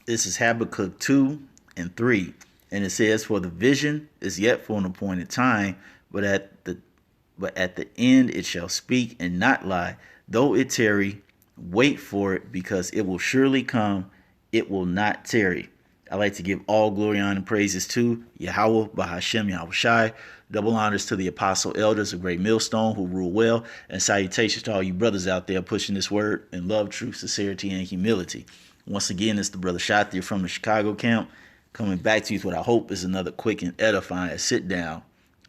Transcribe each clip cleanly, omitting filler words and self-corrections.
This is Habakkuk 2 and 3. And it says, "For the vision is yet for an appointed time, but at the end it shall speak and not lie. Though it tarry, wait for it, because it will surely come, it will not tarry." I like to give all glory, honor, and praises to Yahweh, Bahashem, Yahweh Shai. Double honors to the apostle elders of Great Millstone who rule well, and salutations to all you brothers out there pushing this word in love, truth, sincerity, and humility. Once again, it's the brother Shathir from the Chicago camp, coming back to you with what I hope is another quick and edifying sit down.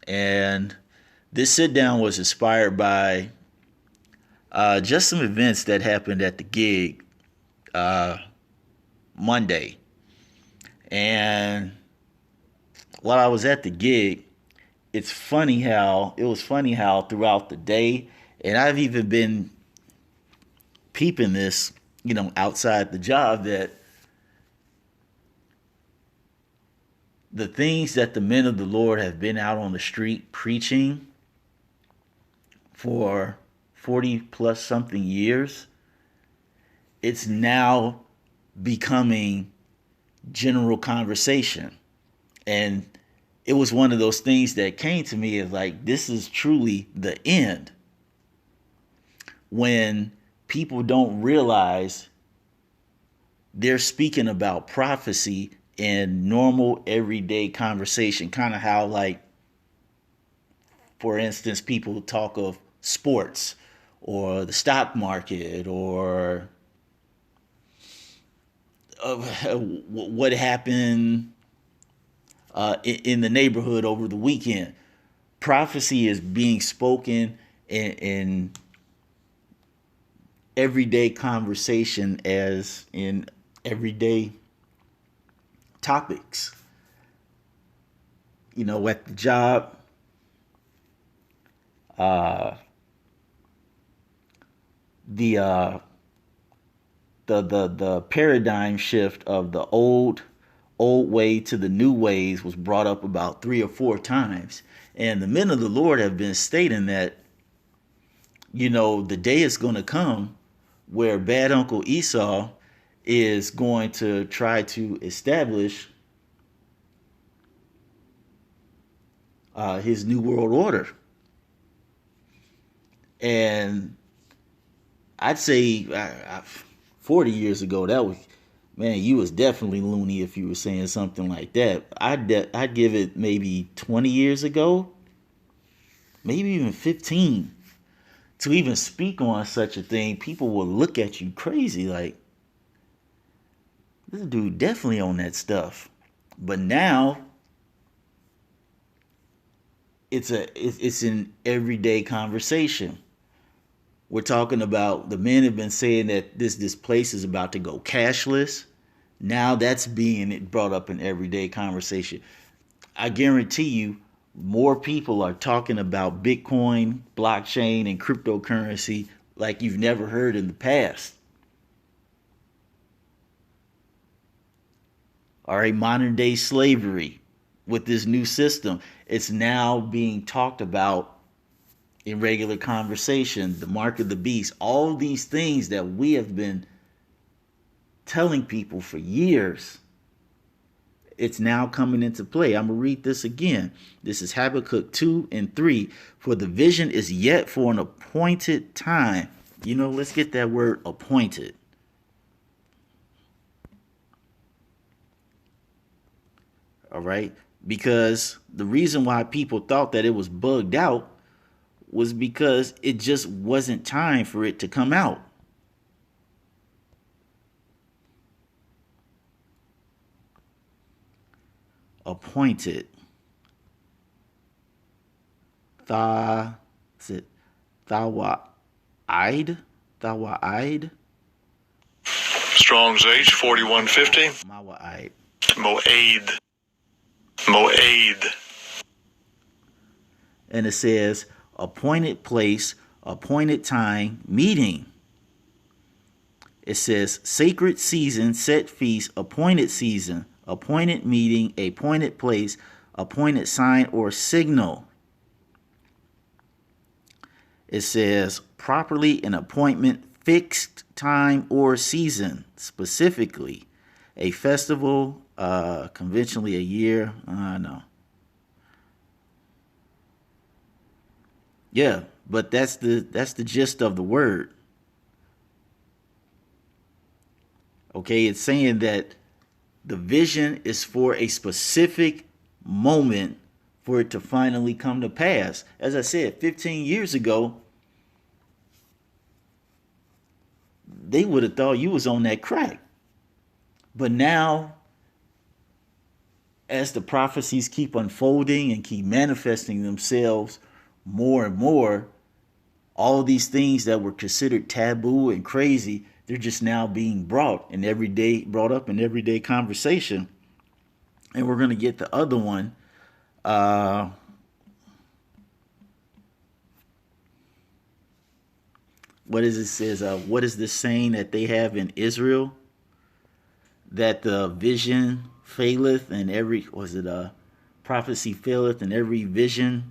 And this sit down was inspired by just some events that happened at the gig Monday. And while I was at the gig, it was funny how throughout the day, and I've even been peeping this, outside the job, that the things that the men of the Lord have been out on the street preaching for 40 plus something years, it's now becoming general conversation. And it was one of those things that came to me as like, this is truly the end. When people don't realize they're speaking about prophecy in normal everyday conversation, kind of how, like, for instance, people talk of sports or the stock market or what happened in the neighborhood over the weekend. Prophecy is being spoken in everyday conversation, as in everyday topics. At the job, the the paradigm shift of the old way to the new ways was brought up about 3 or 4 times. And the men of the Lord have been stating that, the day is going to come where bad Uncle Esau is going to try to establish his new world order. And I'd say 40 years ago, that was, man, you was definitely loony if you were saying something like that. I'd give it maybe 20 years ago, maybe even 15, to even speak on such a thing. People will look at you crazy, like, this dude definitely on that stuff. But now it's an everyday conversation. We're talking about, the men have been saying that this place is about to go cashless. Now that's being brought up in everyday conversation. I guarantee you, more people are talking about Bitcoin, blockchain, and cryptocurrency like you've never heard in the past. All right, modern day slavery with this new system, it's now being talked about in regular conversation. The mark of the beast, all these things that we have been telling people for years, it's now coming into play. I'm going to read this again. This is Habakkuk 2 and 3. "For the vision is yet for an appointed time." Let's get that word appointed. All right? Because the reason why people thought that it was bugged out was because it just wasn't time for it to come out. Appointed. Is it Thawa'id? Thawa'id? Strong's H 4150. Mawa'id. Mo'aid. Mo'aid. And it says appointed place, appointed time, meeting. It says sacred season, set feast, appointed season, appointed meeting, appointed place, appointed sign or signal. It says properly an appointment, fixed time or season, specifically. A festival, conventionally a year. No. Yeah, but that's the gist of the word. Okay, it's saying that the vision is for a specific moment for it to finally come to pass. As I said, 15 years ago, they would have thought you was on that crack. But now, as the prophecies keep unfolding and keep manifesting themselves more and more, all these things that were considered taboo and crazy, they're just now being brought up in everyday conversation. And we're gonna get the other one. Uh, what is it says? What is this saying that they have in Israel? That the vision faileth and every was it a prophecy faileth and every vision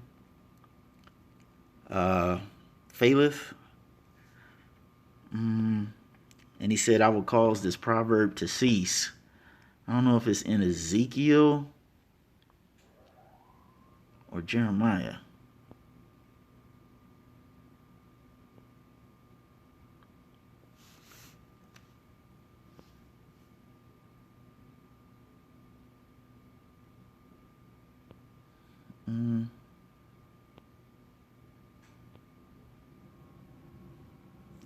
faileth. And he said, I will cause this proverb to cease. I don't know if it's in Ezekiel or Jeremiah.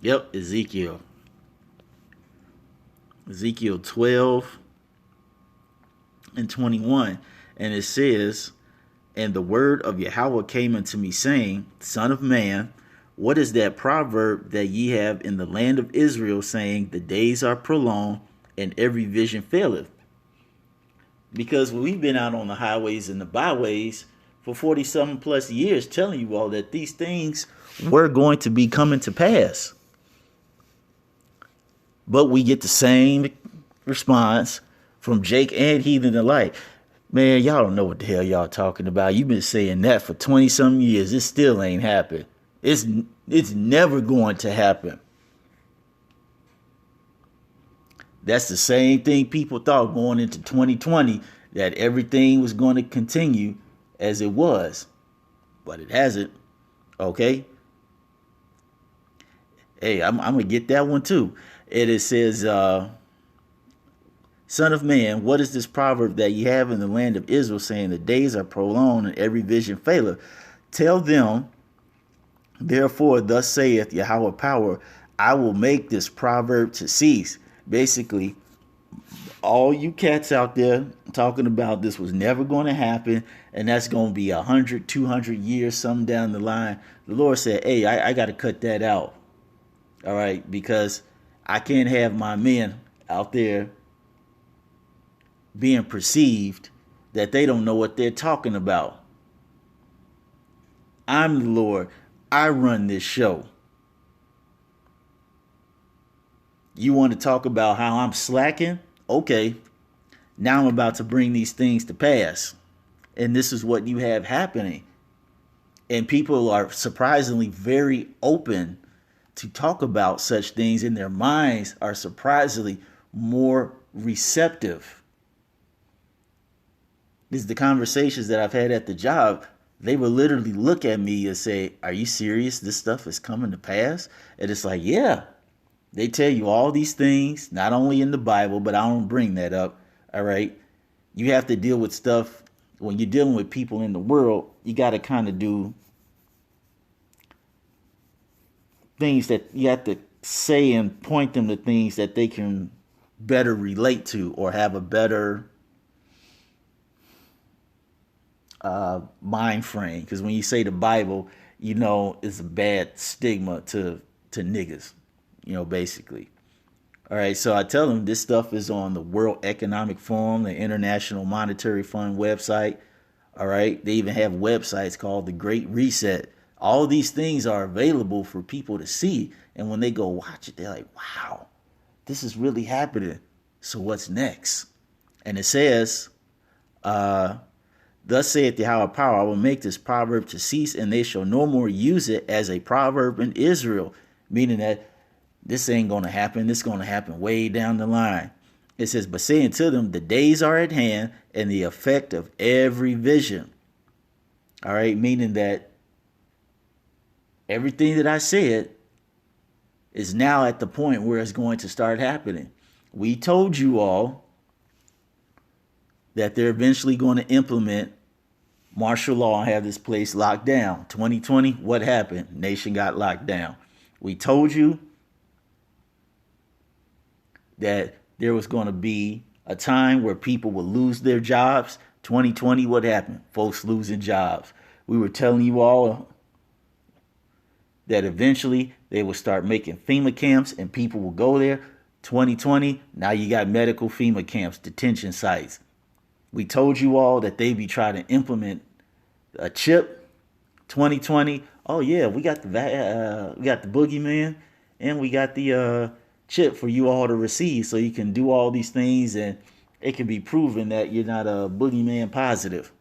Yep, Ezekiel. Ezekiel 12 and 21. And it says, and the word of Yahweh came unto me, saying, Son of man, what is that proverb that ye have in the land of Israel, saying, the days are prolonged, and every vision faileth? Because we've been out on the highways and the byways for 40-something plus years telling you all that these things were going to be coming to pass. But we get the same response from Jake and Heathen alike. Man, y'all don't know what the hell y'all talking about. You've been saying that for 20-some years. It still ain't happened. It's never going to happen. That's the same thing people thought going into 2020, that everything was going to continue as it was. But it hasn't. Okay? Hey, I'm going to get that one too. It says, Son of man, what is this proverb that ye have in the land of Israel, saying, the days are prolonged and every vision faileth? Tell them, therefore, thus saith Yahweh power, I will make this proverb to cease. Basically, all you cats out there talking about this was never going to happen, and that's going to be 100, 200 years, some down the line. The Lord said, hey, I got to cut that out. All right, because I can't have my men out there being perceived that they don't know what they're talking about. I'm the Lord. I run this show. You want to talk about how I'm slacking? Okay. Now I'm about to bring these things to pass. And this is what you have happening. And people are surprisingly very open to talk about such things, and their minds are surprisingly more receptive. This is the conversations that I've had at the job. They will literally look at me and say, are you serious? This stuff is coming to pass? And it's like, yeah. They tell you all these things, not only in the Bible, but I don't bring that up. All right. You have to deal with stuff when you're dealing with people in the world. You got to kind of do things that you have to say and point them to things that they can better relate to or have a better mind frame. Because when you say the Bible, you know, it's a bad stigma to niggas, you know, basically. All right, so I tell them this stuff is on the World Economic Forum, the International Monetary Fund website. All right, they even have websites called the Great Reset. All these things are available for people to see. And when they go watch it, they're like, wow, this is really happening. So what's next? And it says, thus saith Yahweh power, I will make this proverb to cease, and they shall no more use it as a proverb in Israel. Meaning that this ain't going to happen. This is going to happen way down the line. It says, but saying to them, the days are at hand and the effect of every vision. All right, meaning that everything that I said is now at the point where it's going to start happening. We told you all that they're eventually going to implement martial law and have this place locked down. 2020, what happened? Nation got locked down. We told you that there was going to be a time where people would lose their jobs. 2020, what happened? Folks losing jobs. We were telling you all that eventually they would start making FEMA camps and people will go there. 2020, now you got medical FEMA camps, detention sites. We told you all that they be trying to implement a chip. 2020, oh yeah, we got the boogeyman, and we got the chip for you all to receive, so you can do all these things, and it can be proven that you're not a boogeyman positive,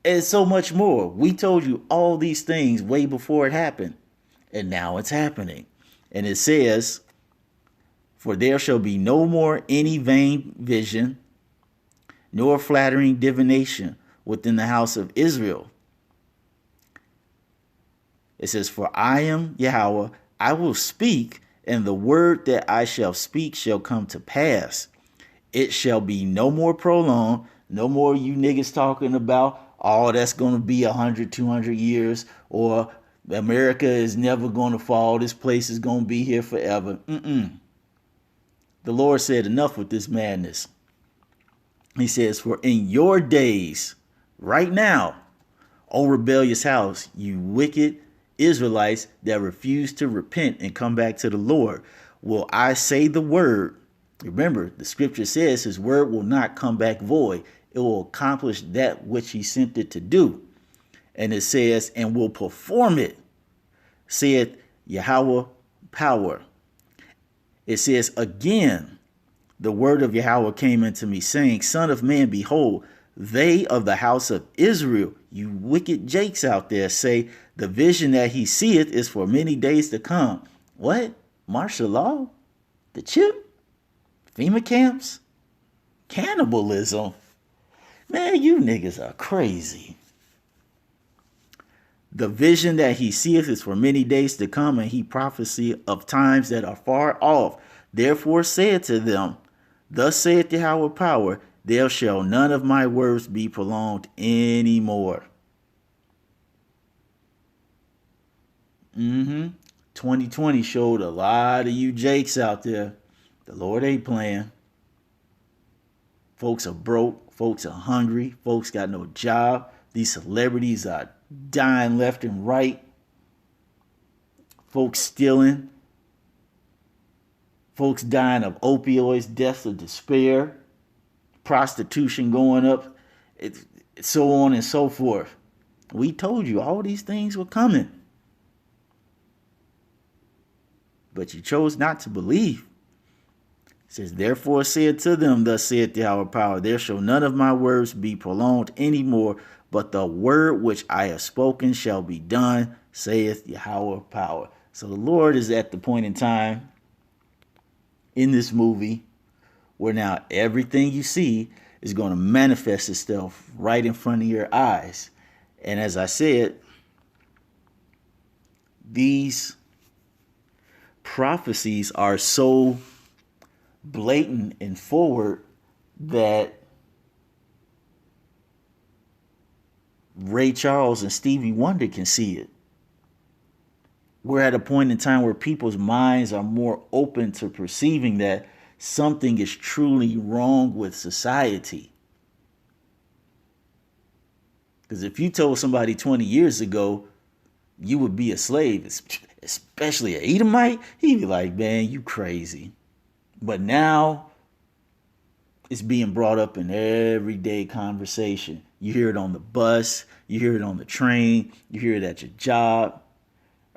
and so much more. We told you all these things way before it happened, and now it's happening. And it says, "For there shall be no more any vain vision, nor flattering divination within the house of Israel." It says, "For I am Yahweh, I will speak, and the word that I shall speak shall come to pass. It shall be no more prolonged, no more you niggas talking about, oh, that's going to be 100, 200 years, or America is never going to fall, this place is going to be here forever." The Lord said, enough with this madness. He says, "For in your days, right now, O rebellious house, you wicked Israelites that refuse to repent and come back to the Lord, will I say the word." Remember, the scripture says his word will not come back void. It will accomplish that which he sent it to do. And it says, "and will perform it, saith Yahweh power." It says, "Again, the word of Yahweh came unto me, saying, Son of man, behold, they of the house of Israel," you wicked jakes out there, "say, the vision that he seeth is for many days to come." What? Martial law? The chip? FEMA camps? Cannibalism? Man, you niggas are crazy. "The vision that he seeth is for many days to come, and he prophesy of times that are far off. Therefore said to them, Thus saith Yahweh power, there shall none of my words be prolonged any more." 2020 showed a lot of you jakes out there. The Lord ain't playing. Folks are broke. Folks are hungry. Folks got no job. These celebrities are dying left and right. Folks stealing. Folks dying of opioids, deaths of despair, prostitution going up, so on and so forth. We told you all these things were coming. But you chose not to believe. It says, "Therefore said to them, Thus saith Yahweh power, there shall none of my words be prolonged any more, but the word which I have spoken shall be done, saith Yahweh power." So the Lord is at the point in time in this movie where now everything you see is going to manifest itself right in front of your eyes. And as I said, these prophecies are so blatant and forward that Ray Charles and Stevie Wonder can see it. We're at a point in time where people's minds are more open to perceiving that something is truly wrong with society. Because if you told somebody 20 years ago you would be a slave, especially an Edomite, he'd be like, man, you crazy. But now it's being brought up in everyday conversation. You hear it on the bus, you hear it on the train, you hear it at your job.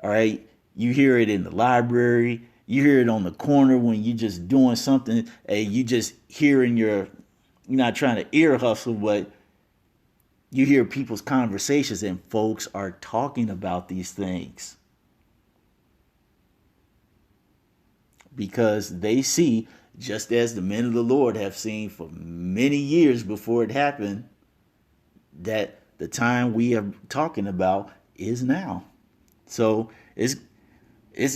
All right, you hear it in the library, you hear it on the corner when you're just doing something, and you just hearing you're not trying to ear hustle, but you hear people's conversations and folks are talking about these things because they see just as the men of the Lord have seen for many years before it happened, that the time we are talking about is now. So it's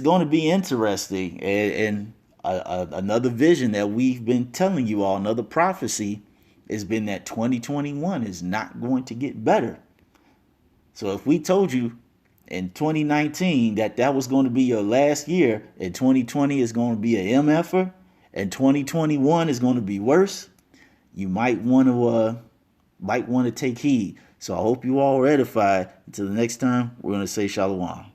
going to be interesting, and another vision that we've been telling you all, another prophecy, has been that 2021 is not going to get better. So if we told you in 2019 that was going to be your last year, and 2020 is going to be a MFer, and 2021 is going to be worse, you might want to take heed. So I hope you all are edified. Until the next time, we're going to say shalom.